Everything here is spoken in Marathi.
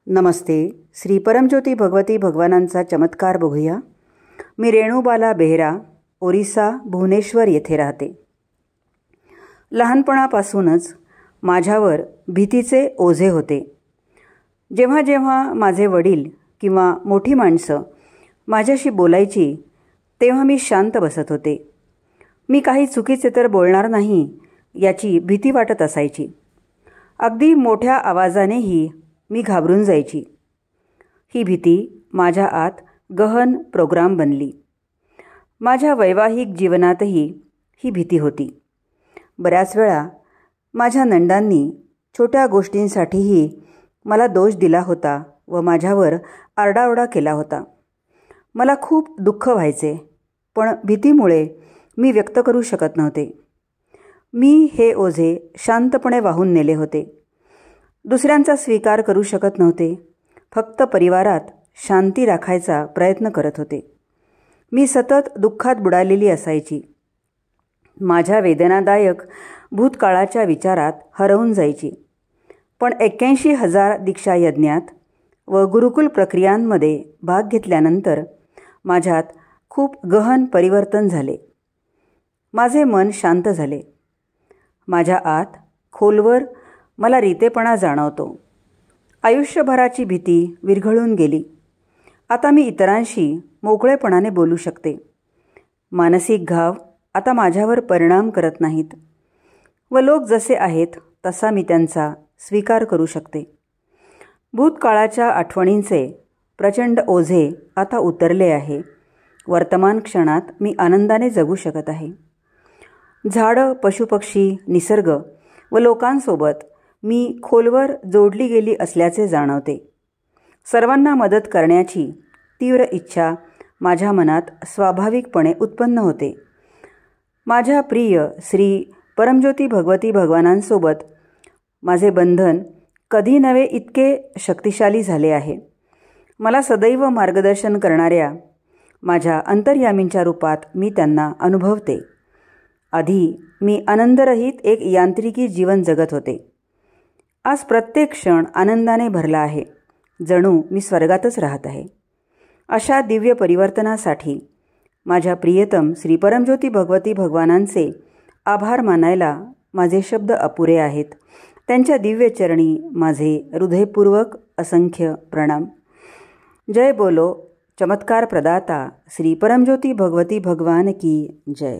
नमस्ते. श्री परमज्योती भगवती भगवानांचा चमत्कार बघूया. मी रेणुबाला बेहरा, ओरिसा, भुवनेश्वर येथे राहते. लहानपणापासूनच माझ्यावर भीतीचे ओझे होते. जेव्हा जेव्हा माझे वडील किंवा मोठी माणसं माझ्याशी बोलायची तेव्हा मी शांत बसत होते. मी काही चुकीचे तर बोलणार नाही याची भीती वाटत असायची. अगदी मोठ्या आवाजानेही मी घाबरून जायची. ही भीती माझ्या आत गहन प्रोग्राम बनली. माझ्या वैवाहिक जीवनातही ही भीती होती. बऱ्याच वेळा माझ्या नंदांनी छोट्या गोष्टींसाठीही मला दोष दिला होता व माझ्यावर आरडाओरडा केला होता. मला खूप दुःख व्हायचे, पण भीतीमुळे मी व्यक्त करू शकत नव्हते. मी हे ओझे शांतपणे वाहून नेले होते. दुसऱ्यांचा स्वीकार करू शकत नव्हते. फक्त परिवारात शांती राखायचा प्रयत्न करत होते. मी सतत दुःखात बुडालेली असायची. माझ्या वेदनादायक भूतकाळाच्या विचारात हरवून जायची. पण 81,000 दीक्षा यज्ञात व गुरुकुल प्रक्रियांमध्ये भाग घेतल्यानंतर माझ्यात खूप गहन परिवर्तन झाले. माझे मन शांत झाले. माझ्या आत खोलवर मला रीतेपणा जाणवतो. आयुष्यभराची भीती विरघळून गेली. आता मी इतरांशी मोकळेपणाने बोलू शकते. मानसिक घाव आता माझ्यावर परिणाम करत नाहीत व लोक जसे आहेत तसा मी त्यांचा स्वीकार करू शकते. भूतकाळाच्या आठवणींचे प्रचंड ओझे आता उतरले आहे. वर्तमान क्षणात मी आनंदाने जगू शकत आहे. झाडं, पशुपक्षी, निसर्ग व लोकांसोबत मी खोलवर जोडली गेली असल्याचे जाणवते. सर्वांना मदत करण्याची तीव्र इच्छा माझ्या मनात स्वाभाविकपणे उत्पन्न होते. माझ्या प्रिय श्री परमज्योती भगवती भगवानांसोबत माझे बंधन कधी नव्हे इतके शक्तिशाली झाले आहे. मला सदैव मार्गदर्शन करणाऱ्या माझ्या अंतर्यामींच्या रूपात मी त्यांना अनुभवते. आधी मी आनंदरहित एक यांत्रिकी जीवन जगत होते. आज प्रत्येक क्षण आनंदाने भरला आहे. जणू मी स्वर्गातच राहत आहे. अशा दिव्य परिवर्तनासाठी माझ्या प्रियतम श्री परमज्योती भगवती भगवानांचे आभार मानायला माझे शब्द अपुरे आहेत. त्यांच्या दिव्य चरणी माझे हृदयपूर्वक असंख्य प्रणाम. जय बोलो चमत्कार प्रदाता श्री परमज्योती भगवती भगवान की जय.